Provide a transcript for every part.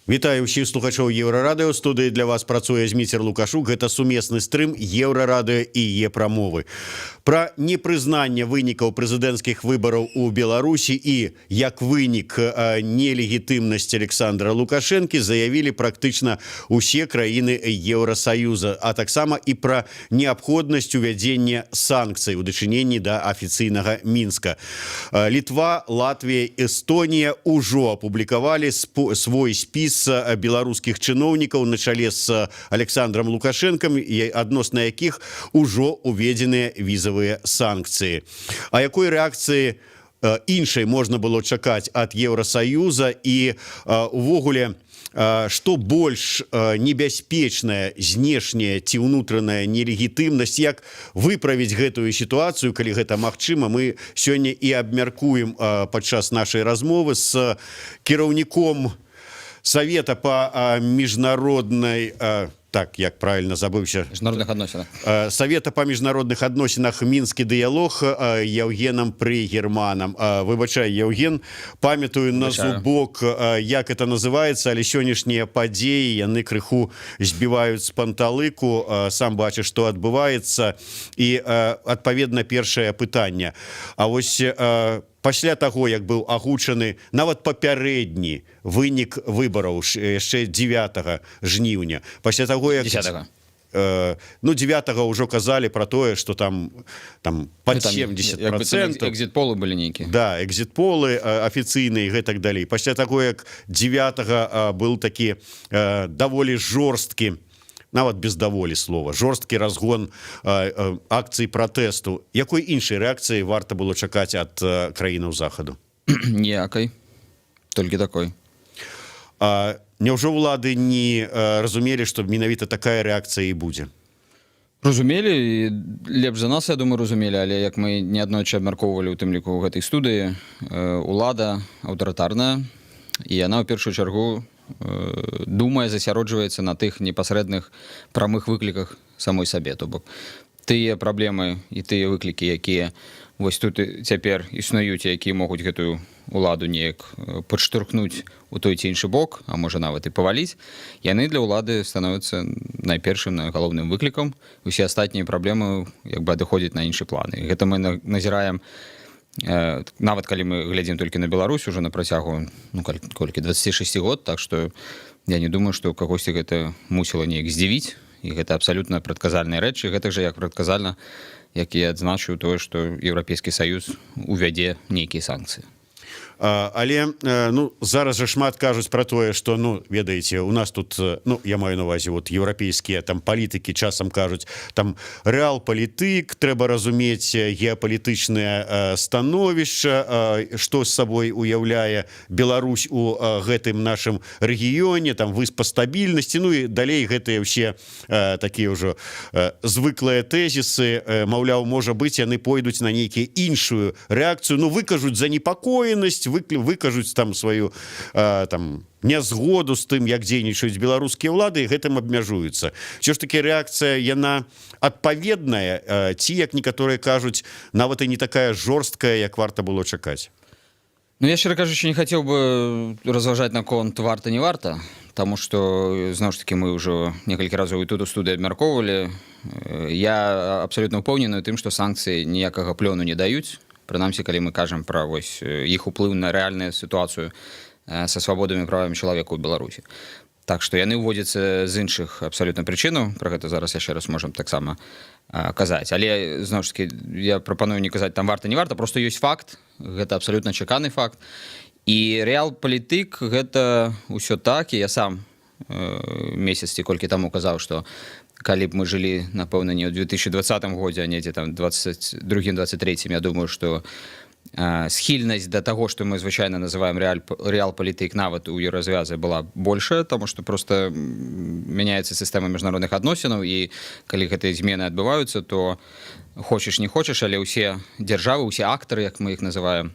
Вітаю ўсіх слухачоў Еўрарадыё. Студыі для вас працуе Зміцер Лукашук. Гэта сумесны стрым Еўрарадыё і Е-прамовы. Пра непрызнанне вынікаў прэзідэнцкіх выбараў у Беларусі і як вынік нелегітымнасці Александра Лукашэнкі заявілі практычна ўсе краіны Еўрасаюза, а таксама і пра неабходнасць увядзення санкцый у дачыненні да афіцыйнага Мінска. Літва, Латвія, Эстонія ўжо апублікавалі свой спіс беларускіх чыноўнікаў на чале з Александром Лукашэнкам, адносна якіх ужо уведзеныя візавыя санкцыі. А якой рэакцыі іншай можна было чакаць ад Еўрасаюза і увогуле, што больш небяспечная знешняя ці ўнутраная нелегітымнасць, як выправіць гэтую сітуацыю, калі гэта магчыма, мы сёння і абмяркуем падчас нашай размовы з кіраўніком Совета по международной, так, як правильно забыўся, международных адносінах. Совета по международных адносінах Мінскі дыялог Евгеном Прыгерманам. Выбачай, Евген, памятаю на зубок, як это называется, але сённяшнія падзеі яны крыху збіваюць з панталыку, сам бачыш, што адбываецца, і адпаведна першае пытанне. А вось пасля таго, як быў агучаны нават папярэдні вынік выбараў яшчэ 9 жніўня, пасля таго, як 10-го. 9-го ўжо казалі пра тое, што там пад 70%. Экзіт-полы былі нейкія. Да, экзіт-полы афіцыйныя і гэтак далей. Пасля таго, як 9-го быў такі даволі жорсткі, нават без даволі слова, жорсткі разгон акцый пратэсту. Якой іншай рэакцыі варта было чакаць ад краінаў Захаду? Ніякай. Толькі такой. Няўжо ўлады не разумелі, што менавіта такая рэакцыя і будзе? Разумелі, і лепш за нас, я думаю, разумелі, але як мы неаднойчы абмяркоўвалі ў тым ліку ў гэтай студыі, улада аўтарытарная, і яна ў першую чаргу думае, засяроджваецца на тых непасрэдных прамых выкліках самой сабе. То бок тыя праблемы і тыя выклікі, якія вось тут цяпер існуюць, якія могуць гэтую уладу неяк падштурхнуць у той ці іншы бок, а можа нават і паваліць, яны для ўлады становяцца найпершым, галоўным выклікам. Усе астатнія праблемы як бы адыходзяць на іншы план. І гэта мы назіраем, нават калі мы глядзім толькі на Беларусь уже на працягу колькі 26 год, так што я не думаю, што кагосьці гэта мусіла неяк здзівіць, і гэта абсалютна прадказальныя рэчы. Гэта ж як прадказальна, як я адзначыў тое, што Еўрапейскі Саюз увядзе нейкія санкцыі. Але зараз жа шмат кажуць пра тое, што, ведаеце, у нас тут, я маю на увазе, еўрапейскія там палітыкі часам кажуць, там рэал-палітык, трэба разумець геапалітычнае становішча, што з сабой уяўляе Беларусь у гэтым нашым рэгіёне, там выспа стабільнасці, і далей гэтыя ўсе такія ўжо звыклыя тэзісы, маўляў, можа быць, яны пойдуць на нейкія іншую рэакцыю, выкажуць занепакоенасць, выкажуць там сваю нязгоду з тым, як дзейнічаюць беларускія ўлады, і гэтым абмяжуюцца. Усё ж такі рэакцыя, яна адпаведная, ці, як некаторыя кажуць, нават і не такая жорсткая, як варта было чакаць? Я, шчыра кажучы, не хацеў бы разважаць наконт варта, не варта, таму што, зноў ж такі, мы ўжо некалькі разоў і тут у студыі абмяркоўвалі. Я абсалютна ўпэўнены ў тым, што санкцыі ніякага плёну не даюць. Прынамсі, калі мы кажам пра іх уплыў на рэальную сітуацыю са свабодамі і правамі чалавека ў Беларусі. Так што яны ўводзяцца з іншых абсалютна прычынаў, пра гэта зараз яшчэ раз можам таксама казаць. Але, зноў ж такі, я прапаную не казаць там варта, не варта, проста ёсць факт, гэта абсалютна чаканы факт. І рэал-палітык гэта ўсё так, і я сам месяц ці колькі таму казаў, што калі б мы жылі, напэўна, не ў 2020 годзе, а недзе там 22-23, я думаю, што схільнасць да таго, што мы звычайна называем рэал-палітык, нават у еўразвязе была большая, таму што проста мяняецца сістэма міжнародных адносінаў, і калі гэтыя змены адбываюцца, то хочаш не хочаш, але ўсе дзяржавы, ўсе актары, як мы іх называем,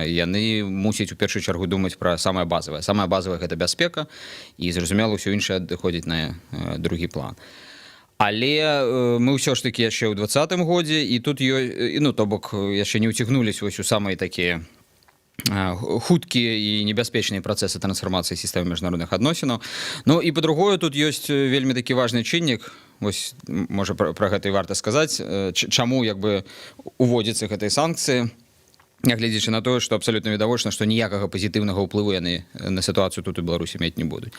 яны мусяць у першую чаргу думаць пра самае базавае. Самае базавае – гэта бяспека, і, зразумела, ўсё іншае адыходзіць на другі план. Але мы ўсё ж такі яшчэ ў 2020 годзе, і тут то бок яшчэ не ўцягнуліся вось у самыя такія хуткія і небяспечныя працэсы трансфармацыі сістэмы міжнародных адносінаў. Ну і па-другое, тут ёсць вельмі такі важны чыннік. Вось, можа, пра гэта і варта сказаць, чаму як бы уводзяцца гэтыя санкцыі, нягледзячы на тое, што абсалютна відавочна, што ніякага пазітыўнага ўплыву яны на сітуацыю тут у Беларусі мець не будуць.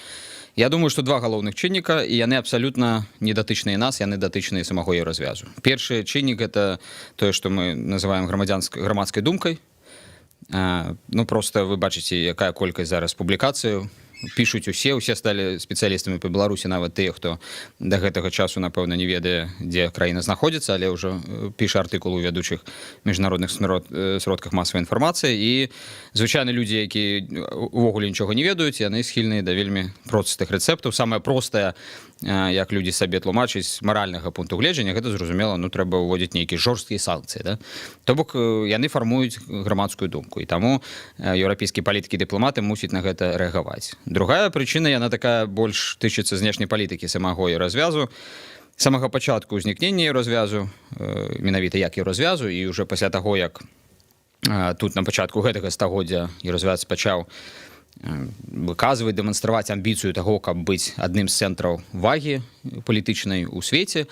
Я думаю, што два галоўных чынніка, і яны абсалютна не датычныя нас, яны датычныя самого еўразвязу. Першы чыннік — гэта тое, што мы называем грамадскай думкай. Ну, просто вы бачыце, якая колькасць зараз публікацыяў. Пішуць усе сталі спецыялістамі па Беларусі, нават тыя, хто да гэтага часу, напэўна, не ведае, дзе краіна знаходзіцца, але ўжо піша артыкул у вядучых міжнародных сродках масавай інфармацыі. І звычайна людзі, якія увогуле нічога не ведаюць, яны схільныя да вельмі простых рэцэптаў. Самае простае, як людзі сабе тлумачаць з маральнага пункту гледжання, гэта, зразумела, ну, трэба ўводзіць нейкія жорсткія санкцыі, да? То бок яны фармуюць грамадскую думку, і таму еўрапейскія палітыкі і дыпламаты мусяць на гэта рэагаваць. Другая прычына, яна такая больш тычыцца знешняй палітыкі самого еўразвязу. З самага пачатку ўзнікнення еўразвязу, менавіта як еўразвязу, і ўжо пасля таго, як тут на пачатку гэтага стагоддзя еўразвяз пачаў выказваць, дэманстраваць амбіцыю таго, каб быць адным з цэнтраў вагі палітычнай у свеце,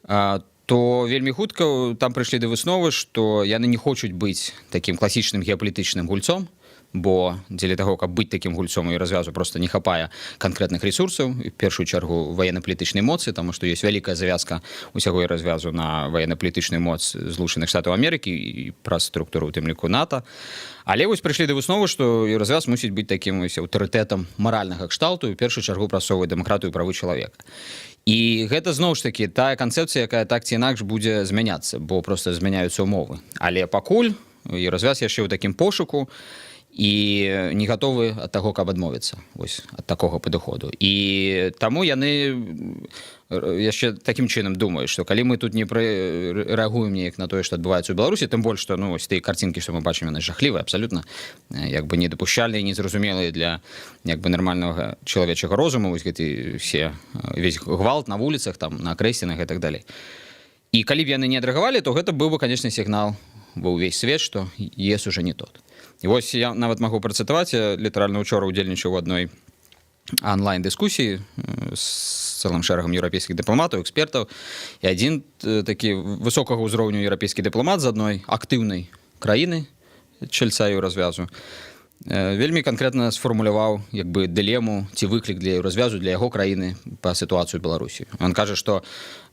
то вельмі хутка там прыйшлі да высновы, што яны не хочуць быць такім класічным геапалітычным гульцом, бо дзеля таго, каб быць такім гульцом і развязу, просто не хапае канкрэтных ресурсаў, в першую чаргу ваенна-палітычнай моцы, таму што ёсць вялікая завязка усяго развязу на ваенна-палітычную моц Злучаных Штатаў Амерыкі і праз структуру, у тым ліку НАТО. Але вось прыйшлі да высновы, што развяз мусіць быць такім аўтарытэтам маральнага кшталту і в першую чаргу прасоўваць дэмакратыю і правы чалавека. І гэта, зноў ж такі, тая канцэпцыя, якая так ці інакш будзе змяняцца, бо проста змяняюцца ўмовы. Але пакуль развяз яшчэ ў такім пошуку, і не гатовы ад таго, каб адмовіцца ад такога падыходу. І таму яны яшчэ такім чынам думаюць, што калі мы тут не рэагуем неяк на тое, што адбываецца ў Беларусі, тым больш, што тыя карцінкі, што мы бачым, яны жахлівыя, абсалютна як бы недапушчальныя, незразумелыя для як бы нармальнага чалавечага розуму, гэты весь гвалт на вуліцах, там, на крэсінах і так далей. І калі б яны не адрэагавалі, то гэта быў бы, канечне, сігнал ва ўвесь свет, што ЕС уже не тот. І вось я нават магу працытаваць, я літаральна учора ўдзельнічаў у адной онлайн-дыскусіі з цэлым шэрагам еўрапейскіх дыпламатаў, экспертаў, і адзін такі высокага ўзроўню еўрапейскі дыпламат з адной актыўнай краіны, чальца еўразвязу, вельмі канкрэтна сфармуляваў як бы дылему ці выклік для еўразвязу, для яго краіны па сітуацыю ў Беларусі. Ён кажа, што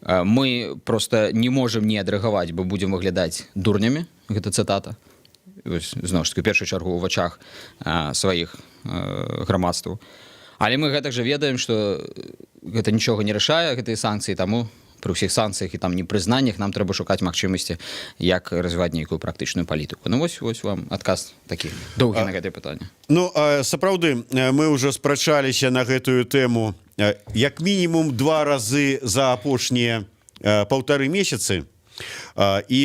мы проста не можам не адрэагаваць, бо будзем выглядаць дурнямі, гэта цытата, зноў ж таки, у першую чаргу ў вачах сваіх грамадстваў. Але мы гэтак жа ведаем, што гэта нічога не рашае, гэтыя санкцыі, таму пры ўсіх санкцыях і там непрызнаннях нам трэба шукаць магчымасці, як развіваць нейкую практычную палітыку. Ну вось вам адказ такі доўгі на гэтае пытанне. Ну, сапраўды, мы ўжо спрачаліся на гэтую тэму як мінімум 2 разы за апошнія 1,5 месяцы. І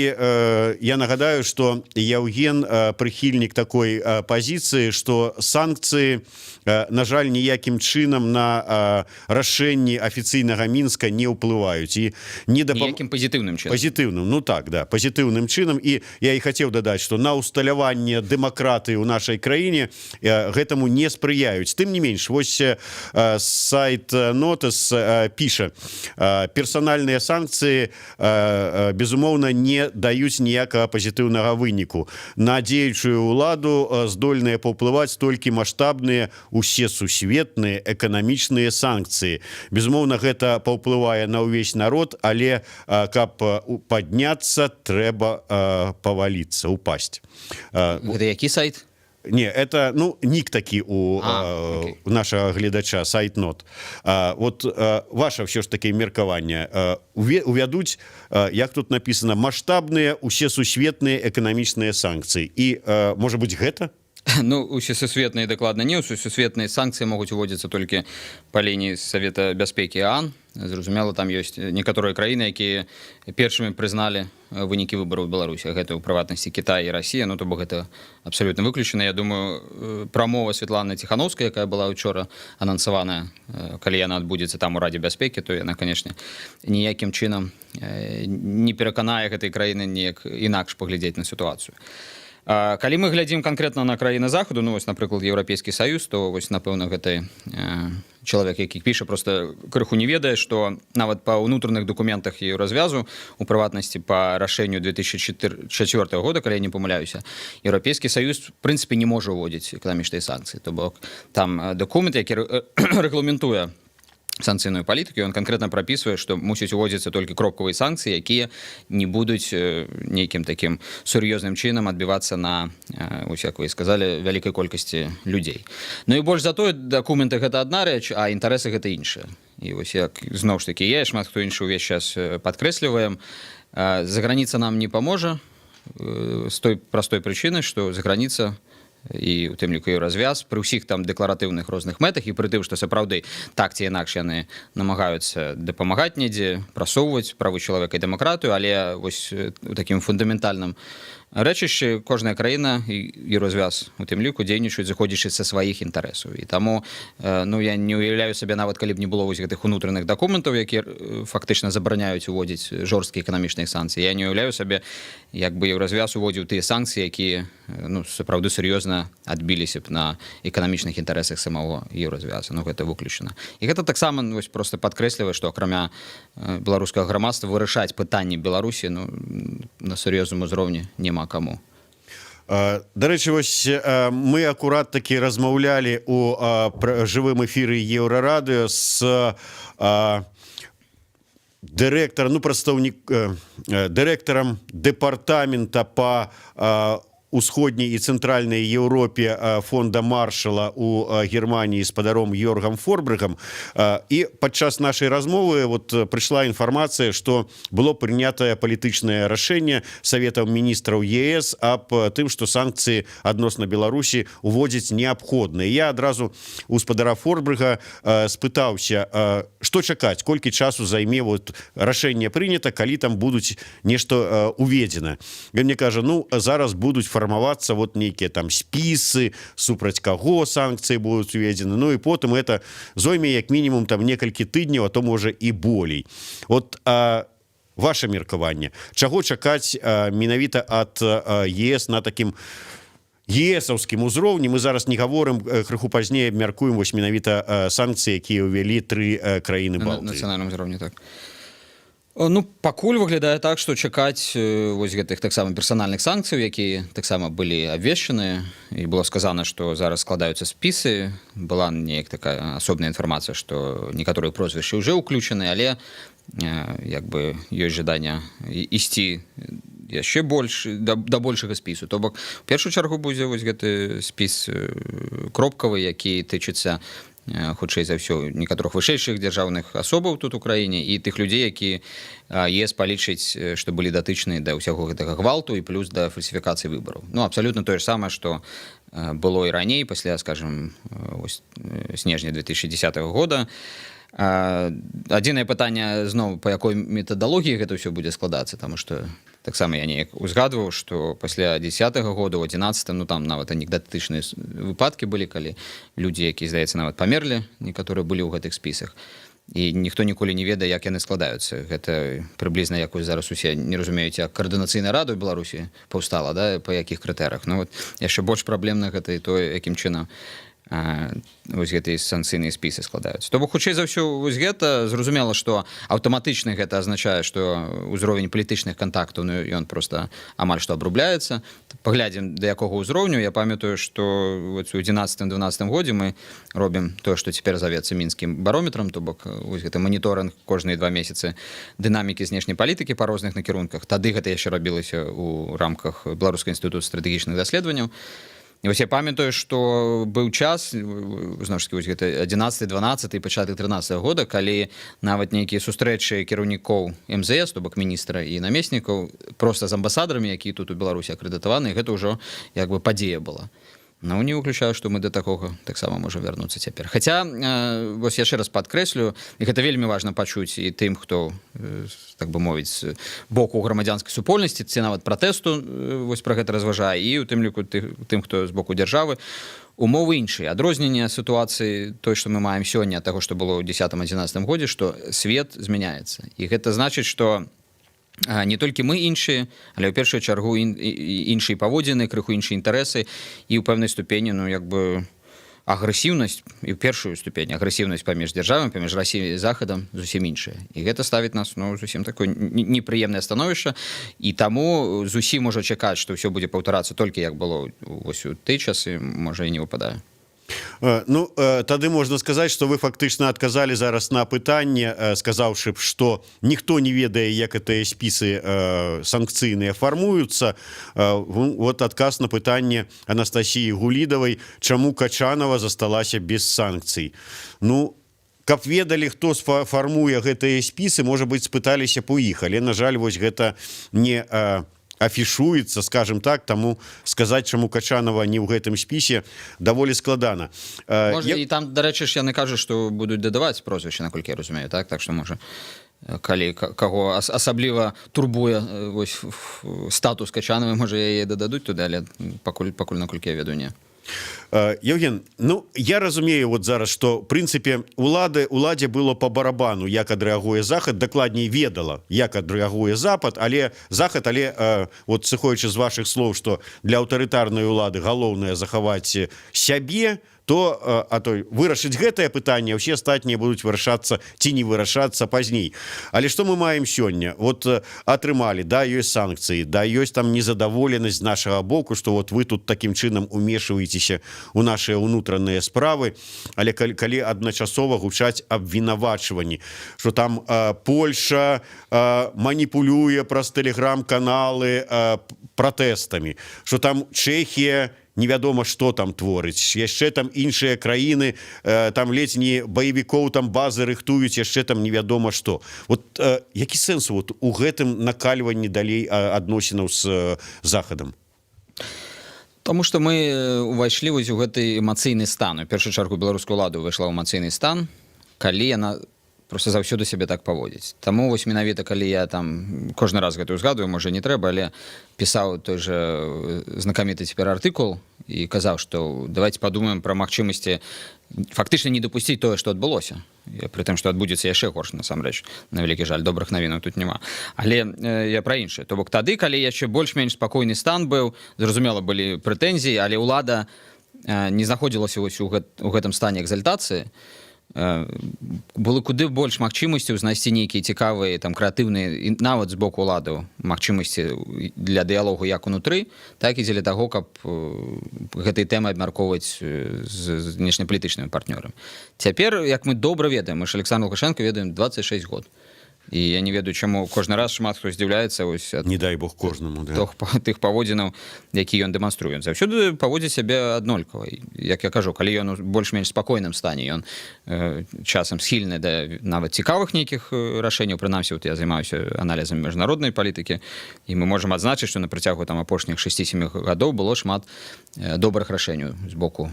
я нагадаю, што Яўген прыхільнік такой пазіцыі, што санкцыі, на жаль, ніякім чынам на рашэнні афіцыйнага Мінска не ўплываюць. І ніякім пазітыўным чынам. Пазітыўным, ну так, да, пазітыўным чынам. І я і хацеў дадаць, што на ўсталяванне дэмакратыі ў нашай краіне гэтаму не спрыяюць. Тым не менш, вось сайт Нотес піша, персанальныя санкцыі, безумоўна, не даюць ніякага пазітыўнага выніку. На дзеючую ўладу здольныя паўплываць толькі маштабныя усе сусветныя эканамічныя санкцыі. Безумоўна, гэта паўплывае на ўвесь народ, але каб падняцца, трэба паваліцца, упасць. Гэта які сайт? Не, это, нік такі у нашага гледача, сайт Нот. Вот ваше все ж таки меркаванне. Увядуць, як тут написано, маштабныя усе сусветныя эканамічныя санкцыі. І, можа быць, гэта? Ну, усесусветныя дакладна не. Усесусветныя санкцыі могуць уводзіцца толькі па лініі Савета бяспекі ААН. Зразумела, там ёсць некаторыя краіны, якія першымі прызналі вынікі выбараў у Беларусі. Гэта ў прыватнасці Кітай і Расія, то бок гэта абсалютна выключана. Я думаю, прамова Светланы Ціханаўскай, якая была учора анансаваная, калі яна адбудзецца там у Радзе бяспекі, то яна, канешне, ніякім чынам не пераканае гэтай краіны неяк інакш паглядзець на сітуацыю. Калі мы глядзім канкрэтна на краіны захаду, ну вось напрыклад еўрапейскі саюз, то вось напэўна гэты чалавек, які піша, просто крыху не ведае, што нават па ўнутраных дакументах еўразвязу, у прыватнасці па рашэнню 2004 года, калі я не памыляюся, еўрапейскі саюз в прынцыпе не можа ўводзіць эканамічныя санкцыі, то бок там дакумент, які рэгламентуе санкцыйную палітыку, ён канкрэтна прапісвае, што мусяць уводзіцца толькі кропкавыя санкцыі, якія не будуць нейкім такім сур'ёзным чынам адбівацца на, як вы сказалі, вялікай колькасці людзей. Ну і больш за тое, дакументы гэта адна рэч, а інтарэсы гэта іншая. І вось як зноў ж такі я і шмат хто іншы ўвесь час падкрэсліваем, заграніца нам не паможа з той простой прычыны, што заграніца і у тым ліку еўразвяз пры ўсіх там дэкларатыўных розных мэтах і пры тым, што сапраўды так ці інакш яны намагаюцца дапамагаць недзе, прасоўваць правы чалавека і дэмакратыю, але вось у такім фундаментальным рэчышчы кожная краіна і еўразвяз у тым ліку дзейнічаюць зыходзячы са сваіх інтарэсаў. І таму ну, я не ўяўляю сабе, нават калі б не было вось гэтых унутраных дакументаў, якія фактычна забараняюць уводзіць жорсткія эканамічныя санкцыі. Я не ўяўляю сабе, як бы еўразвяз уводзіў тыя санкцыі, якія ну, сапраўды сур'ёзна адбіліся б на эканамічных інтарэсах самого еўразвяза. Ну, гэта выключана. І гэта таксама ну, вось, просто падкрэслівае, што акрамя беларускага грамадства вырашаць пытанні Беларусі ну, на сур'ёзным узроўні няма каму. Дарэчы, вось мы акурат такі размаўлялі у жывым эфіры Еўрарадыё з дырэктарам дэпартамента па усходняй і цэнтральнай Еўропе фонда Маршала у Германії спадаром Йоргам Форбрэгам. І падчас нашай размовы вот прыйшла інфармацыя, што было прынятае палітычнае рашэнне Саветам міністраў ЕС аб тым, што санкцыі адносна Беларусі уводзіць неабходныя. Я адразу у спадара Форбрэга спытаўся, што чакаць, колькі часу займе вот рашэнне прынята, калі там будуць нешта уведзена. Ён мне кажа, ну зараз будуць фармавацца вот нейкія там спісы, супраць каго санкцыі будуць уведзены. Ну і потым это зойме як мінімум там некалькі тыдняў, а то можа і болей. Вот ваше меркаванне, чаго чакаць менавіта ад ЕС на такім ЕСаўскім узроўні? Мы зараз не гаворым, крыху пазней абмяркуем вось менавіта санкцыі, якія ўвялі 3 краіны Балтыі. На нацыянальным узроўні, так. Ну, пакуль выглядае так, што чакаць вось гэтых таксама персанальных санкцыяў, якія таксама былі абвешчаны, і было сказана, што зараз складаюцца спісы. Была неяк такая асобная інфармацыя, што некаторыя прозвішчы ўжо ўключаны, але як бы ёсць жаданне ісці яшчэ больш да большага спісу. То бок, у першую чаргу будзе вось гэты спіс кропкавы, які тычыцца хутчэй за ўсё некаторых вышэйшых дзяржаўных асобаў тут у краіне і тых людзей, які ЕС палічыць, што былі датычныя да ўсяго гэтага гвалту і плюс да фальсіфікацыі выбараў. Ну, абсалютна тое ж самае, што было і раней, пасля, скажем, снежня 2010 года. Адзінае пытанне зноў, па якой метадалогіі гэта ўсё будзе складацца, таму што таксама я неяк узгадваў, што пасля 10-го года, у 11-м, ну там нават анекдатычныя выпадкі былі, калі людзі, якія, здаецца, нават памерлі, некаторыя былі ў гэтых спісах. І ніхто ніколі не ведае, як яны складаюцца. Гэта прыблізна, як вы зараз усе не разумеюць, як каардынацыйная рада ў Беларусі паўстала, да, па якіх крытэрыях. Ну, вот, яшчэ больш праблемна гэта і тое, якім чынам вось гэтыя санкцыйныя спісы складаюцца. То бок, хутчэй за ўсё, вось гэта зразумела, што аўтаматычна гэта азначае, што ўзровень палітычных кантактаў, ну, ён проста амаль што абрубляецца. Паглядзім, да якога ўзроўню. Я памятаю, што у 11-12 годзе мы робім тое, што цяпер завецца мінскім барометрам, то бок вось гэты маніторынг кожныя 2 месяцы дынамікі знешняй палітыкі па розных накірунках. Тады гэта яшчэ рабілася ў рамках Беларускага інстытуту стратэгічных даследаванняў. І вось я памятаю, што быў час, зноў ж такі, вось гэта 11, 12 і пачатак 13 года, калі нават нейкія сустрэчы кіраўнікоў МЗС, то бок міністра і намеснікаў, проста з амбасадарамі, якія тут у Беларусі акрэдытаваны, гэта ўжо як бы падзея была. Ну, не выключаю, што мы да такога таксама можам вярнуцца цяпер. Хаця, вось яшчэ раз падкрэслю, і гэта вельмі важна пачуць і тым, хто, так бы мовіць, з боку грамадзянскай супольнасці, ці нават пратэсту вось пра гэта разважае, і у тым ліку тым, хто з боку дзяржавы, умовы іншыя. Адрозненне сітуацыі той, што мы маем сёння, ад таго, што было ў 10-11 годзе, што свет змяняецца. І гэта значыць, што не толькі мы іншыя, але ў першую чаргу іншыя паводзіны, крыху іншыя інтарэсы і ў пэўнай ступені, ну, як бы, агрэсіўнасць, і ў першую ступень агрэсіўнасць паміж дзяржавамі, паміж Расіяй і Захадам зусім іншая. І гэта ставіць нас, ну, зусім такое непрыемнае становішча, і таму зусім можа чакаць, што ўсё будзе паўтарацца толькі як было вось у тыя часы, можа, і не выпадае. Ну, тады можна сказаць, што вы фактычна адказалі зараз на пытанне, сказаўшы б, што ніхто не ведае, як гэтыя спісы санкцыйныя фармуюцца. Вот адказ на пытанне Анастасіі Гулідавай, чаму Качанова засталася без санкцый. Ну, каб ведалі, хто фармуе гэтыя спісы, можа быць, спыталіся б у іх, але, на жаль, вось гэта не афішуецца, скажем так, таму сказаць, чаму Качанова не ў гэтым спісе, даволі складана. Можа, і там, дарэчы, ж яны кажуць, што будуць дадаваць прозвішча, наколькі я разумею, так? Так што, можа, калі каго асабліва турбуе вось статус Качановай, можа, яе дададуць туды, але пакуль наколькі я ведаю, не. Евген, ну, я разумею вот зараз, што, в прынцыпе, уладзе было по барабану, як адрэагуе Захад, дакладней ведала, як адрэагуе Захад, але вот сыходзячы з вашых слоў, што для аўтарытарнай улады галоўнае захаваць сябе, то вырашыць гэтае пытанне, ўсе астатнія будуць вырашацца ці не вырашацца пазней. Але што мы маем сёння? Вот атрымалі, да, ёсць санкцыі, да, ёсць там незадаволенасць з нашага боку, што вот вы тут такім чынам умешваецеся у нашыя ўнутраныя справы, але калі адначасова гучаць абвінавачванні, што там Польша маніпулюе праз тэлеграм-каналы пратэстамі, што там Чэхія невядома, што там творыць, яшчэ там іншыя краіны, там ледзь не баевікоў, там базы рыхтуюць, яшчэ там невядома што. Вот які сэнс вот у гэтым накальванні далей адносінаў з Захадам? Таму што мы ўвайшлі вось у гэты эмацыйны стан. У першую чаргу беларускую ўладу ўвайшла ў эмацыйны стан, калі яна просто заўсёды сябе так паводзіць. Таму вось менавіта, калі я там кожны раз гэтую згадую, можа, не трэба, але пісаў той жа знакаміты цяпер артыкул і казаў, што давайте падумаем пра магчымасці фактычна не дапусціць тое, што адбылося. Пры тым, што адбудзецца яшчэ горш, насамрэч. На вялікі жаль, добрых навінаў тут няма. Але я пра іншае. То бок тады, калі яшчэ больш-менш спакойны стан быў, зразумела, былі прэтэнзіі, але ўлада не знаходзілася вось у гэтым стане экзальтацыі, было куды больш магчымасцяў знайсці нейкія цікавыя, там, крэатыўныя, і нават з боку уладаў магчымасці для дыялогу як унутры, так і дзеля таго, каб гэтай тэмы абмяркоўваць з знешнепалітычнымі партнёрамі. Цяпер, як мы добра ведаем, мы ж Александр Лукашенко ведаем 26 год. І я не ведаю, чаму кожны раз шмат хто здзіўляецца ось ад, не дай бог кожнаму, да, тых паводзінаў, які ён дэманструе. Заўсёды паводзіць сябе аднолькава. Як я кажу, калі ён у больш-менш спакойным стане, ён часам схільны да нават цікавых нейкіх рашэнняў, прынамсі, вот я займаюся аналізам міжнароднай палітыкі, і мы можам адзначыць, што на працягу там апошніх 6-7 гадоў было шмат добрых рашэнняў з боку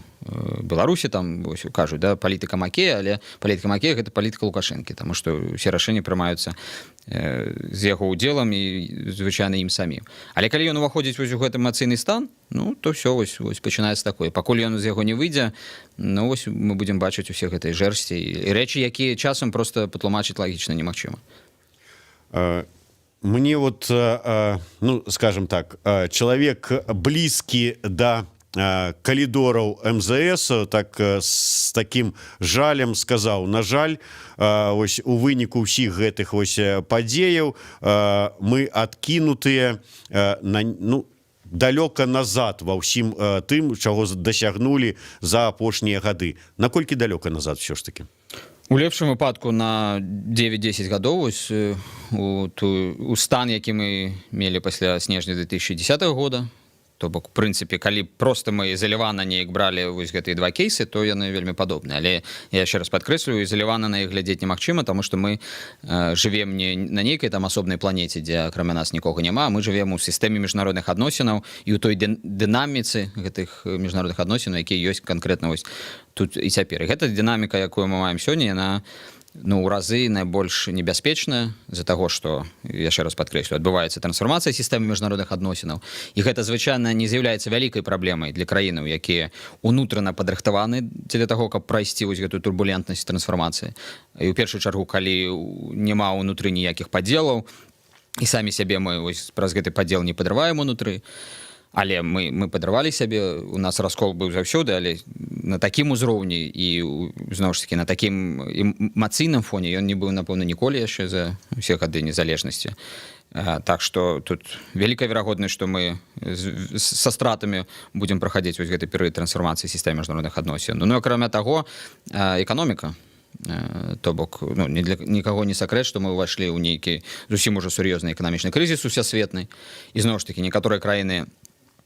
Беларусі, там ось кажуць, да, палітыка Макея, але палітыка Макея гэта палітыка Лукашэнкі, таму што ўсе рашэнні прымаюцца з яго ўдзелам і звычайна ім самім. Але калі ён уваходзіць вось у гэты эмацыйны стан, ну то ўсё вось пачынаецца такое. Пакуль ён з яго не выйдзе, ну вось мы будзем бачыць усе гэтай жэрсці і рэчы, якія часам проста патлумачыць лагічна немагчыма. Мне вот, ну, скажем так, чалавек блізкі да калідораў МЗС, так з такім жалем сказаў, на жаль, ось у выніку ўсіх гэтых вось падзеяў мы адкінутыя далёка назад ва ўсім тым, чаго дасягнулі за апошнія гады. Наколькі далёка назад все ж таки? У лепшым выпадку на 9-10 гадоў у стан, які мы мелі пасля снежня 2010 года. То бок, у прынцыпе, калі проста мы ізалявана неяк бралі вось гэтыя два кейсы, то яны вельмі падобныя. Але я яшчэ раз падкрэслюю, ізалявана на іх глядзець немагчыма, таму што мы жывем не на нейкай там асобнай планеце, дзе акрамя нас нікога няма, мы жывем у сістэме міжнародных адносінаў і ў той дынаміцы гэтых міжнародных адносінаў, якія ёсць канкрэтна вось тут і цяпер. І гэта дынаміка, якую мы маем сёння, яна у разы найбольш небяспечная з-за таго, што, яшчэ раз падкрэслю, адбываецца трансфармацыя сістэмы міжнародных адносінаў. І гэта звычайна не з'яўляецца вялікай праблемай для краінаў, якія унутрана падрыхтаваны дзеля таго, каб прайсці вось гэтую турбулентнасць трансфармацыі. І ў першую чаргу, калі няма ўнутры ніякіх падзелаў, і самі сябе мы вось праз гэты падзел не падрываем унутры, але мы падрывалі сябе, у нас раскол быў заўсёды, але на такім узроўні і зноў ж такі на такім эмацыйным фоне ён не быў, напэўна, ніколі яшчэ за ўсе гады незалежнасці. Так што тут вялікая верагоднасць, што мы са стратамі будзем праходзіць вось гэты перыяд трансфармацыі сістэмы міжнародных адносін. Ну, акрамя таго, эканоміка. То бок, ну, для нікаго не сакрэт, што мы ўвайшлі ў нейкі зусім ужо сур'ёзны эканамічны крызіс усесветны. І зноў ж такі, некаторыя краіны,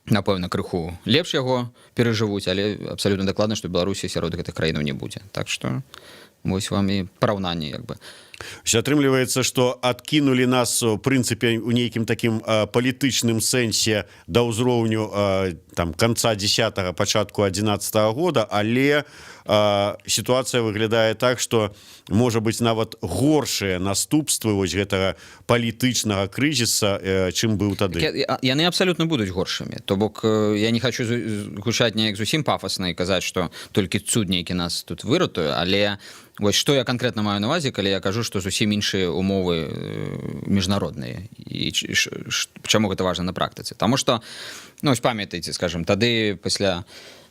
напэўна, крыху лепш яго перажывуць, але абсалютна дакладна, што Беларусі сярод гэтых краінаў не будзе. Так што вось вам і параўнанне, як бы. Атрымліваецца, што адкінулі нас у прынцыпе у нейкім такім палітычным сэнсе да ўзроўню там канца 10-го, пачатку 11-го года, але сітуацыя выглядае так, што можа быць нават горшыя наступствы вось гэтага палітычнага крызіса, чым быў тады. Яны абсалютна будуць горшымі. То бок я не хочу гучаць неяк зусім пафасна і казаць, што толькі цуд нейкі нас тут выратуе, але вось што я канкрэтна маю на увазе, калі я кажу, што зусім іншыя умовы міжнародныя. І чаму гэта важна на практыцы? Таму што, ну, ось памятаеце, скажем, тады пасля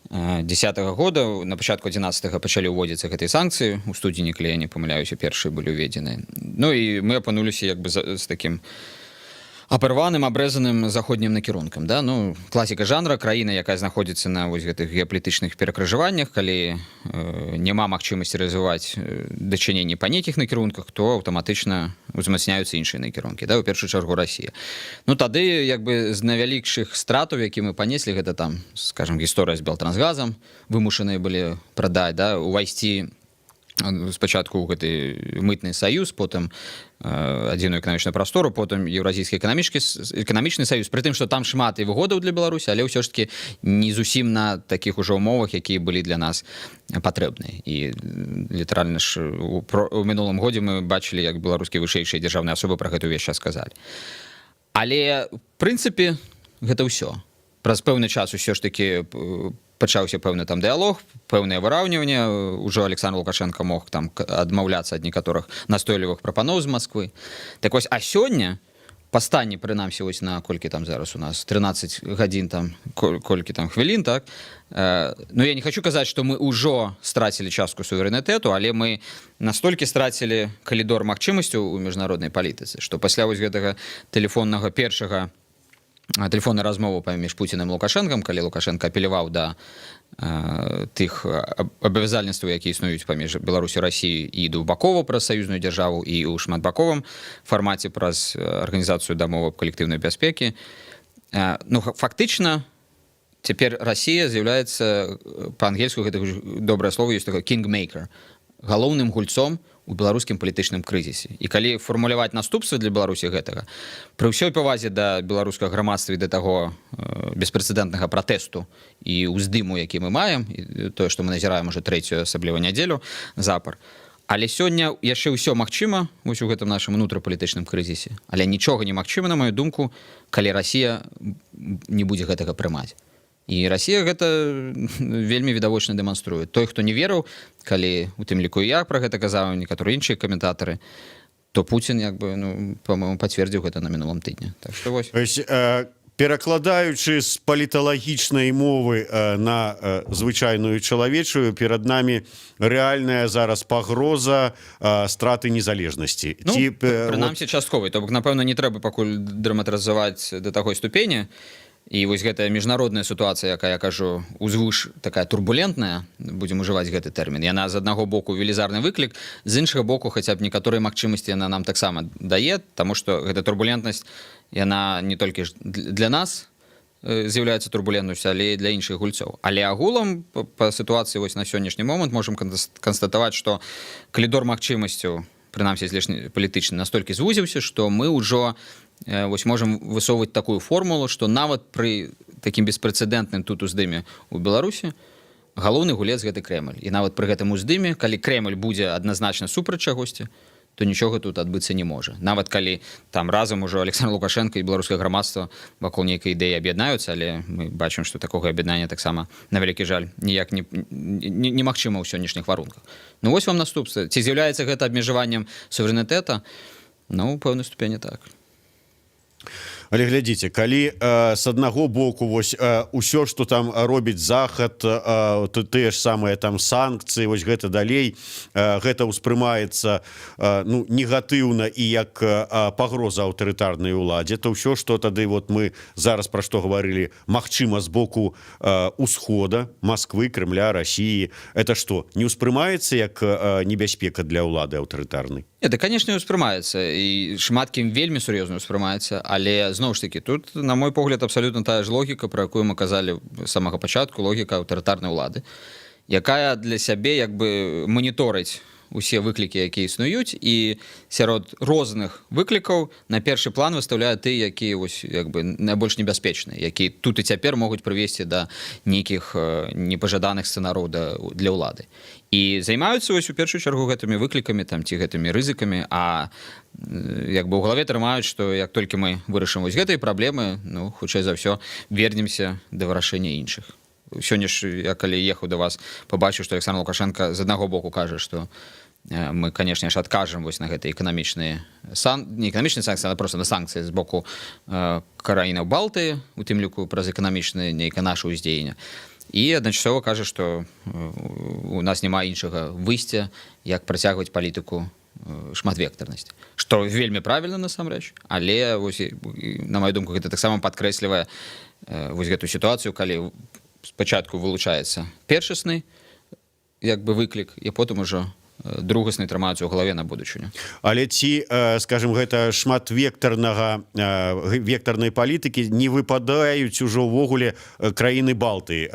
10-го года, на пачатку 11-го пачалі ўводзіцца гэтыя санкцыі, у студзені, калі я не памыляюся, першыя былі ўведзены. Ну і мы апынуліся як бы з такім апарваным, абрэзаным заходнім накірункам. Да? Ну, класіка жанра, краіна, якая знаходзіцца на вось гэтых геапалітычных перакрыжаваннях, калі няма магчымасці развіваць дачыненні па нейкіх накірунках, то аўтаматычна узмацняюцца іншыя накірункі, да? У першую чаргу Расія. Ну, тады як бы з найвялікшых стратаў, які мы панеслі, гэта там, скажем, гісторыя з Белтрансгазам, вымушаныя былі прадаць, да? Увайсці спачатку ў гэты мытны саюз, потым адзіную эканамічную прастору, потым еўразійскі эканамічны саюз, пры тым, што там шмат і выгодаў для Беларусі, але ўсё ж таки не зусім на такіх ужо умовах, якія былі для нас патрэбныя. І літаральна ж у мінулым годзе мы бачылі, як беларускія вышэйшыя дзяржаўныя асобы пра гэта ўвесь час сказалі. Але в прынцыпе гэта ўсё. Праз пэўны час усё ж таки пачаўся пэўны там дыялог, пэўнае выраўніванне, ужо Александр Лукашенко мог там адмаўляцца ад некаторых настойлівых прапаноў з Масквы. Так вось, а сёння па стане, прынамсі, вось на колькі там зараз у нас 13 гадзін там, колькі там хвілін, так? Ну, я не хочу казаць, што мы ўжо страцілі частку суверэнітэту, але мы настолькі страцілі калідор магчымасцяў у міжнароднай палітыцы, што пасля вось гэтага тэлефонную размову паміж Пуцінам і Лукашэнкам, калі Лукашенко апеляваў да тых абавязальніцтваў, якія існуюць паміж Беларусю і Расіяй і двухбакова праз саюзную дзяржаву і ў шматбаковым фармаце праз арганізацыю дамовы калектыўнай бяспекі. Ну, фактычна, цяпер Расія з'яўляецца, па-ангельску гэта добрае слово ёсць такое, kingmaker, галоўным гульцом у беларускім палітычным крызісе. І калі фармуляваць наступствы для Беларусі гэтага, пры ўсёй павазе да беларускага грамадства і да таго беспрэцэдэнтнага пратэсту і ўздыму, які мы маем, і тое, што мы назіраем ужо трэцюю асабліва нядзелю запар, але сёння яшчэ ўсё магчыма вось у гэтым нашым унутрапалітычным крызісе. Але нічога не магчыма, на маю думку, калі Расія не будзе гэтага прымаць. І Расія гэта вельмі відавочна дэманструе. Той, хто не верыў, калі у тым ліку я пра гэта казаў, некаторыя іншыя каментатары, то Пуцін, як бы, ну, па-моему, пацвердзіў гэта на мінулым тыдні. Так што вось. Перакладаючы з паліталагічнай мовы на звычайную чалавечую, перад намі рэальная зараз пагроза страты незалежнасці. Ну, прынамсі частковай. То бок, напэўна, не трэба пакуль драматызаваць да такой ступені. І вось гэтая міжнародная сітуацыя, якая, я кажу, узвыш такая турбулентная, будзем ужываць гэты тэрмін, яна з аднаго боку велізарны выклік, з іншага боку хаця б некаторыя магчымасці яна нам таксама дае, таму што гэта турбулентнасць, яна не толькі для нас з'яўляецца турбулентнасцю, але і для іншых гульцоў. Але агулам па сітуацыі вось на сённяшні момант можам канстатаваць, што калідор магчымасцяў, прынамсі палітычны, настолькі звузіўся, што мы ўжо вось можам высоўваць такую формулу, што нават пры такім беспрэцэдэнтным тут уздыме ў Беларусі галоўны гулец гэты Крэмль. І нават пры гэтым уздыме, калі Крэмль будзе адназначна супраць чагосьці, то нічога тут адбыцца не можа. Нават калі там разам ужо Александр Лукашенко і беларускае грамадства вакол нейкай ідэі аб'яднаюцца, але мы бачым, што такога аб'яднання таксама, на вялікі жаль, ніяк немагчыма ў сённяшніх варунках. Ну вось вам наступства. Ці з'яўляецца гэта абмежаваннем суверэнітэта? Ну, у пэўнай ступені так. Але глядзіце, калі з аднаго боку вось усё што там робіць захад, тыя ж самыя там санкцыі, вось гэта далей, гэта ўспрымаецца ну негатыўна і як пагроза аўтарытарнай уладзе, то ўсё што тады вот мы зараз пра што гаварылі, магчыма з боку усхода, Масквы, Крымля, Расіі, это што, не ўспрымаецца як небяспека для ўлады аўтарытарнай? Это, конечно, успрымаецца і шмат кім вельмі сур'ёзна успрымаецца, але зноў ж таки тут, на мой погляд, абсалютна тая ж логіка, про якую мы казалі з самага пачатку, логіка аўтарытарнай улады, якая для сябе як бы маніторыць усе выклікі, якія існуюць, і сярод розных выклікаў на першы план выставляе тыя, якія вось як бы найбольш небяспечныя, якія тут і цяпер могуць прывесці да нейкіх непажаданых сцэнараў для ўлады. І займаюцца вось у першую чаргу гэтымі выклікамі там ці гэтымі рызыкамі, а як бы ў галаве трымаюць, што як толькі мы вырашым вось гэтай праблемы, ну хутчэй за ўсё вернемся да вырашэння іншых. Сёння ж я калі ехаў да вас, пабачыў, што Александр Лукашенко з аднаго боку кажа, што мы, конечно ж, адкажам вось на гэтыя эканамічныя не эканамічныя санкцыі, а проста на санкцыі з боку краінаў Балтыі, у тым ліку праз эканамічнае нейкае наша ўздзеянне. І адначасова кажа, што у нас няма іншага выйсця, як працягваць палітыку шматвектарнасці. Што вельмі правільна насамрэч, але вось, на маю думку, гэта таксама падкрэслівае вось гэту сітуацыю, калі спачатку вылучаецца першасны як бы выклік, і потым ужо другасны трымаюцца ў галаве на будучыню. Але ці, скажем, гэта вектарнай палітыкі не выпадаюць ужо ўвогуле краіны Балтыі.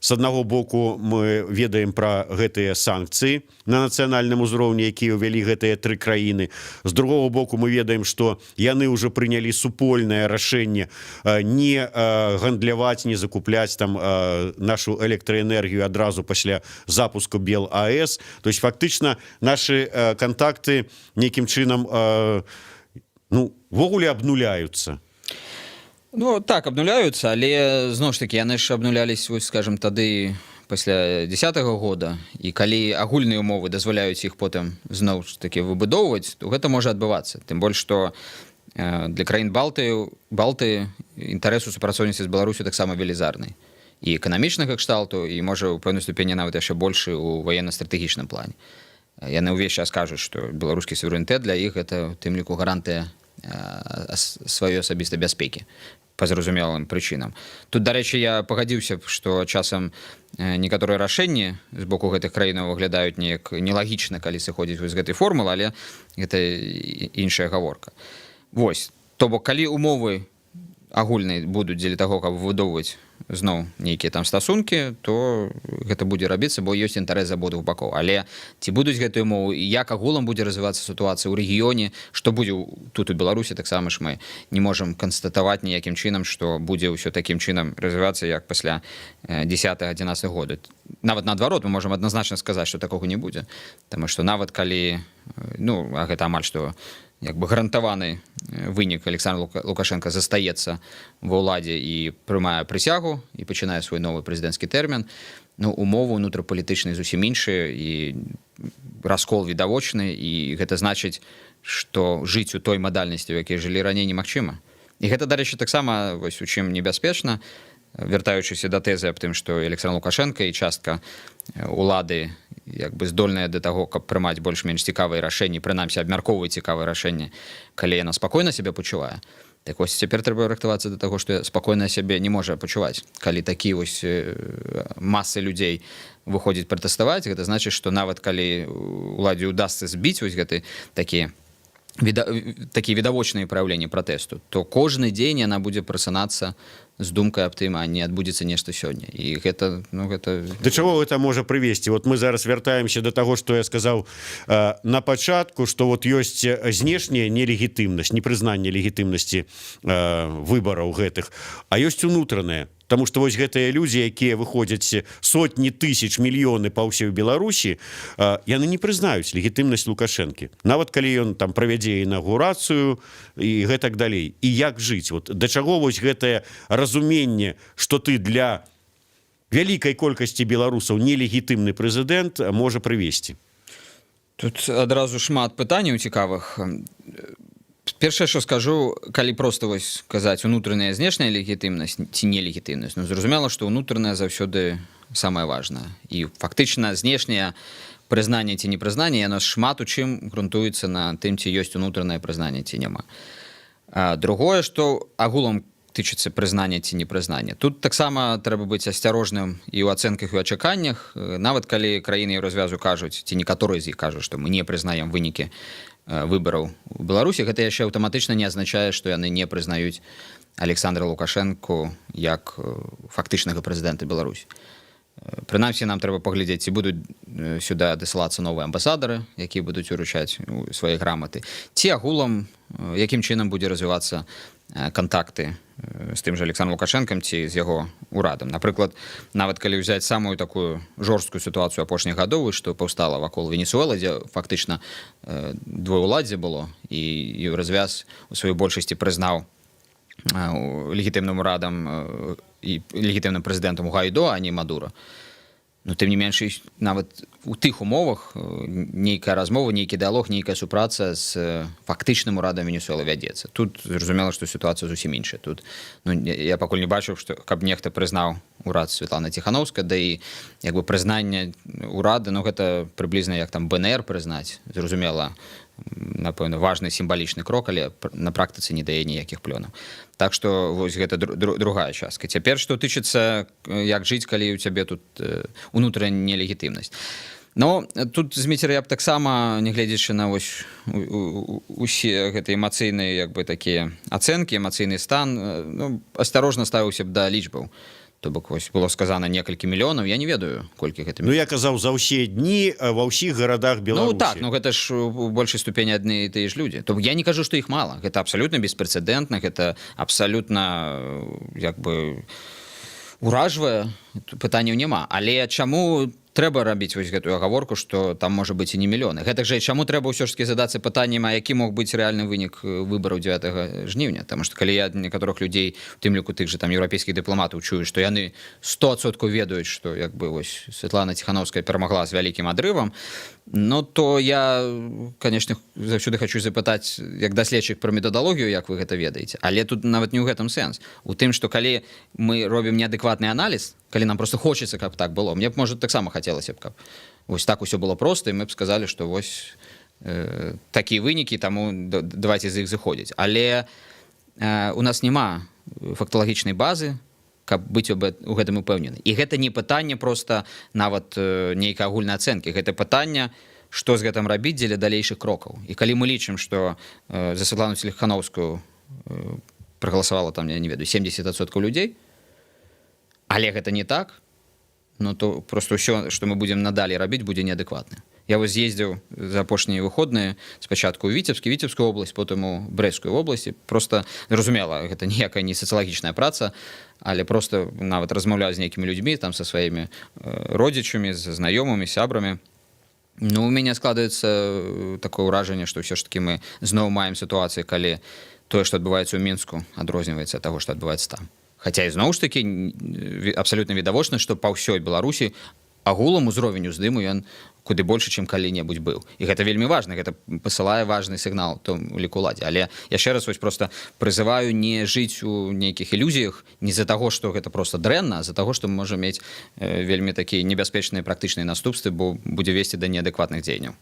З аднаго боку мы ведаем пра гэтыя санкцыі на нацыянальным узроўні, якія ўвялі гэтыя тры краіны. З другого боку мы ведаем, што яны ўжо прынялі супольнае рашэнне не гандляваць, не закупляць там нашу электраэнергію адразу пасля запуску БелАЭС. То есть фактычна наши контакты нейкім чынам ну, ввогуле абнуляюцца. Ну, так, абнуляюцца, але, зноў ж такі, яны ж абнулялись, вось, скажем, тады пасля 10-го года, і калі агульныя умовы дазваляюць іх потым зноў ж такі выбудоўваць, то гэта можа адбывацца. Тым больш, што для краін Балтыі інтарэс у супрацоўніцтве з Беларусю таксама велізарны. І эканамічнага кшталту, і, можа, у пэўнай ступені нават яшчэ большы ў военно-стратэгічным плане. Яны ўвесь час кажуць, што беларускі суверэнітэт для іх гэта, у тым ліку, гарантыя сваёй асабістай бяспекі па зразумелым прычынам. Тут, дарэчы, я пагадзіўся, што часам некаторыя рашэнні з боку гэтых краінаў выглядаюць неяк нелагічна, калі сыходзіць з гэтай формулы, але гэта іншая гаворка. Вось, то бок, калі умовы агульныя будуць дзеля таго, каб выбудоўваць зноў нейкія там стасункі, то гэта будзе рабіцца, бо ёсць інтарэс з абодвух бакоў. Але ці будуць гэтыя умовы, як агулам будзе развівацца сітуацыя ў рэгіёне, што будзе тут у Беларусі, таксама ж мы не можам канстатаваць ніякім чынам, што будзе ўсё такім чынам развівацца, як пасля 10-11 года. Нават наадварот, мы можам адназначна сказаць, што такога не будзе. Таму што нават калі, ну, а гэта амаль што як бы гарантаваны вынік, Александр Лукашенко застаецца ва ўладзе і прымае прысягу і пачынае свой новы прэзідэнцкі тэрмін, ну, умовы ўнутрапалітычныя зусім іншыя і раскол відавочны, і гэта значыць, што жыць у той мадальнасці, у якой жылі раней, немагчыма. І гэта, дарэчы, таксама вось у чым небяспечна, вяртаючыся да тэзы аб тым, што Александр Лукашенко і частка улады як бы здольная да таго, каб прымаць больш-менш цікавыя рашэнні, прынамсі абмяркоўваць цікавыя рашэнні, калі яна спакойна сябе пачувае. Так вось цяпер трэба рыхтавацца да таго, што спакойна сябе не можа пачуваць. Калі такі вось масы людзей выходзіць пратэставаць, гэта значыць, што нават калі уладзе ўдасца збіць вось гэты такія відавочныя праяўленні пратэсту, то кожны дзень яна будзе прасынацца з думкай аб тым, а не адбудзецца нешта сёння. І гэта, ну, гэта... Да чаго гэта можа прывесці? Вот мы зараз вяртаемся да таго, што я сказаў на пачатку, што вот ёсць знешняя нелегітымнасць, непрызнанне легітымнасці выбараў гэтых, а ёсць унутраная. Таму што вось гэтыя людзі, якія выходзяць сотні тысяч, мільёны па ўсёй Беларусі, яны не прызнаюць легітымнасць Лукашэнкі. Нават калі ён там правядзе інаўгурацыю і гэтак далей. І як жыць? Вот да чаго вось гэтае разуменне, што ты для вялікай колькасці беларусаў нелегітымны прэзідэнт можа прывесці? Тут адразу шмат пытанняў цікавых. Першае, што скажу, калі проста вось казаць унутраная знешняя легітымнасць ці нелегітымнасць, ну зразумела, што ўнутраная заўсёды самае важнае. І фактычна знешняе прызнанне ці непрызнанне, яно шмат у чым грунтуецца на тым, ці ёсць унутранае прызнанне ці няма. Другое, што агулам тычыцца прызнання ці непрызнання. Тут таксама трэба быць асцярожным і ў ацэнках і ў ачаканнях. Нават калі краіны Еўразвязу кажуць, ці некаторыя з іх кажуць, што мы не прызнаем вынікі выбараў у Беларусі, гэта яшчэ аўтаматычна не азначае, што яны не прызнаюць Александра Лукашэнку як фактычнага прэзідэнта Беларусі. Прынамсі, нам трэба паглядзець, ці будуць сюда дасылацца новыя амбасадары, якія будуць уручаць свае граматы, ці агулам, якім чынам будзе развівацца кантакты з тым жа Александром Лукашэнкам ці з яго урадам. Напрыклад, нават калі ўзяць самую такую жорсткую сітуацыю апошніх гадоў, што паўстала вакол Венесуэлы, дзе фактычна двоеўладдзе было, і Еўразвяз у сваёй большасці прызнаў легітымным урадам і легітымным прэзідэнтам Гайдо, а не Мадура. Но тым не менш, нават у тых умовах нейкая размова, нейкі дыалог, нейкая супраца з фактычным урадам Венесуэлы вядзецца. Тут зразумела, што сітуацыя зусім іншая. Тут я пакуль не бачыў, што каб нехта прызнаў урад Светланы Ціханаўскай, да і як бы прызнанне урада, ну гэта прыблізна як там БНР прызнаць, зразумела, напэўна, важны сімвалічны крок, але на практыцы не дае ніякіх плёнаў. Так што вось гэта другая частка. Цяпер, што тычыцца, як жыць, калі ў цябе тут унутраная нелегітымнасць. Но тут, Зміцер, я б таксама, не гледзячы на вось усе гэтыя эмацыйныя як бы такія ацэнкі, эмацыйны стан, ну, асцярожна ставіўся б да лічбаў. То бок, вось было сказана некалькі мільёнаў, я не ведаю, колькі гэта мільёнаў. Ну, я казаў, за ўсе дні ва ўсіх гарадах Беларусі. Ну, так, ну гэта ж у большай ступені адны і тыя ж людзі. То я не кажу, што іх мала. Гэта абсалютна беспрэцэдэнтна, гэта абсалютна, як бы, уражвае, пытанняў няма. Але чаму трэба рабіць вось гэтую агаворку, што там можа быць і не мільёны. Гэтак жа, чаму трэба ўсё ж такі задацца пытаннем, а які мог быць рэальны вынік выбараў 9 жніўня? Таму што калі я некаторых людзей, у тым ліку тых жа там еўрапейскіх дыпламатаў, чую, што яны 100% ведаюць, што як бы вось Светлана Ціханаўская перамагла з вялікім адрывам, ну то я, конечно, заўсёды хочу запытаць, як даследчык, пра метадалогію, як вы гэта ведаеце. Але тут нават не ў гэтым сэнс. У тым, што калі мы робім неадэкватны аналіз, калі нам просто хочется, каб так было. Мне б, можа, таксама хацелася б, каб вось так усё было проста, і мы б сказалі, што вось такія вынікі, таму давайте з іх зыходзіць. Але у нас няма факталагічнай базы, каб быць у гэтым упэўнены. І гэта не пытанне проста нават нейкай агульнай ацэнкі. Гэта пытанне, што з гэтым рабіць дзеля далейшых крокаў. І калі мы лічым, што за Светлану Ціханаўскую прагаласавала там, я не ведаю, 70% людзей, але гэта не так, ну то просто ўсё, што мы будзем надалей рабіць, будзе неадэкватна. Я вось з'ездзіў за апошнія выходныя спачатку ў Віцебскую область, потым у Брэсцкую обласць. Просто, зразумела, гэта ніякая не сацыялагічная праца, але просто нават размаўляю з нейкімі людзьмі, там са сваімі родзічамі, з знаёмымі, сябрамі. Ну, у мяне складаецца такое ўражанне, што ўсё ж такі мы зноў маем сітуацыю, калі тое, што адбываецца ў Мінску, адрозніваецца ад таго, што адбываецца там. Хаця і зноў ж такі абсалютна відавочна, што па ўсёй Беларусі агулам узровень уздыму ён куды больше, чым калі-небудзь быў. І гэта вельмі важна, гэта пасылае важны сігнал тому ліку уладзе. Але яшчэ раз вось проста прызываю не жыць у нейкіх ілюзіях не з-за таго, што гэта проста дрэнна, а з-за таго, што мы можам мець вельмі такія небяспечныя практычныя наступствы, бо будзе весці да неадэкватных дзеянняў.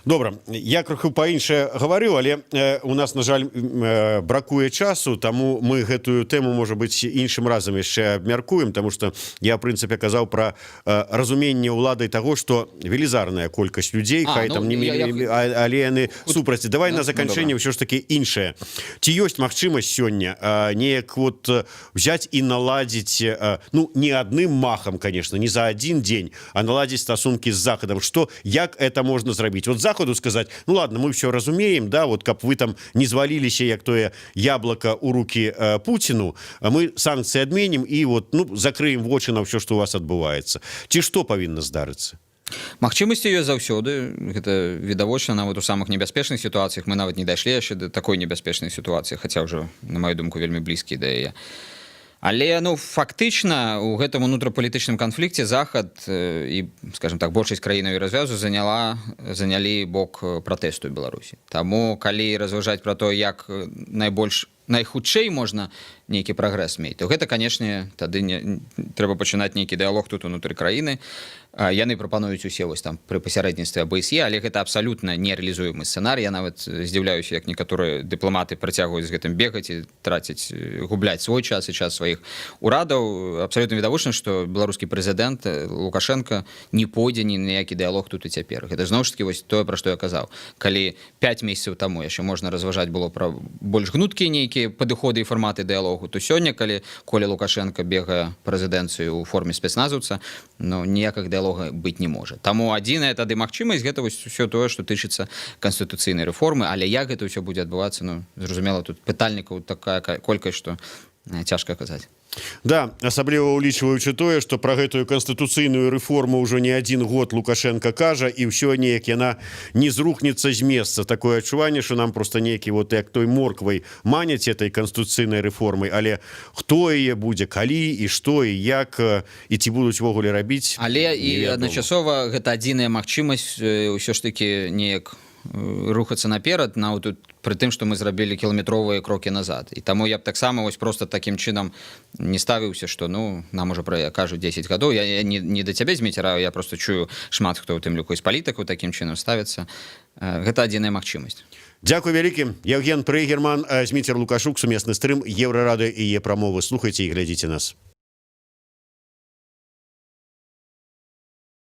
Добра, я крыху па-іншае гаварыў, але у нас, на жаль, бракуе часу, таму мы гэтую тэму, можа быць, іншым разам яшчэ абмяркуем, таму што я, в прынцыпе, казаў пра разуменне ўладай таго, што велізарная колькасць людзей, хай там не але яны супраць. Давай на заканчэнне ўсё ж такі іншае. Ці ёсць магчымасць сёння неяк вот взять і наладзіць, ну, не адным махам, конечно, не за один дзень, а наладзіць стасункі з Захадам, што, як это можна зрабіць? Вот Заходу сказать, ну ладно, мы все разумеем, да, вот каб вы там не зваліліся, як тое яблоко у руки Путину, мы санкции адменім і вот, ну, закрыем вочы на ўсё, што у вас адбываецца. Ці што павінна здарыцца? Магчымасці ёсць заўсёды, гэта відавочна, нават у самых небяспечных сітуацыях. Мы нават не дайшлі яшчэ да такой небяспечнай сітуацыі, хаця ўжо, на маю думку, вельмі блізкія да яе. Але ну фактычна у гэтым унутрапалітычным канфлікце захад і скажем так большасць краінаў і развязу занялі бок пратэсту ў Беларусі. Таму калі разважаць пра то, як найхутчэй можна нейкі прагрэс мець, то гэта, канешне, тады трэба пачынаць нейкі дыялог тут унутры краіны. Яны прапануюць усе вось там пры пасярэдніцтве АБСЕ, але гэта абсалютна нерэалізуемы сцэнарый. Я нават здзіўляюся, як некаторыя дыпламаты працягваюць з гэтым бегаць і траціць, губляць свой час і час сваіх урадаў. Абсалютна відавочна, што беларускі прэзідэнт Лукашенко не пойдзе ні на які дыялог тут і цяпер. Гэта зноў ж такі вось тое, пра што я казаў. Калі 5 месяцаў таму яшчэ можна разважаць было пра больш гнуткія нейкія падыходы і фарматы дыялогу, то сёння, калі Коля Лукашенко бегае прэзідэнцыю ў форме спецназаўца, ну ніякіх дыялогаў быць не можа. Таму адзіная тады магчымасць гэта вось усё тое, што тычыцца канстытуцыйнай рэформы, але як гэта ўсё будзе адбывацца, ну зразумела, тут пытальнікаў такая колькасць, што цяжка казаць. Да, асабліва ўлічваючы тое, што пра гэтую канстытуцыйную рэформу ўжо не адзін год Лукашенко кажа, і ўсё неяк яна не зрухнецца з месца. Такое адчуванне, што нам проста нейкі вот як той морквай маняць этой канстытуцыйнай рэформай, але хто яе будзе, калі і што і як і ці будуць увогуле рабіць. Але і адначасова гэта адзіная магчымасць ўсё ж такі неяк рухацца наперад, нават тут пры тым, што мы зрабілі кіламетровыя крокі назад. І таму я б таксама вось проста такім чынам не ставіўся, што ну нам ужо пра кажуць 10 гадоў. Я не да цябе зміцераю, я просто чую шмат хто ў тым ліку з палітыкаў такім чынам ставіцца. Гэта адзіная магчымасць. Дзякуй вялікі. Евген Прыгерман, Зміцер Лукашук, сумесны стрым Еўрарадыё і Е-прамовы. Слухайце і глядзіце нас.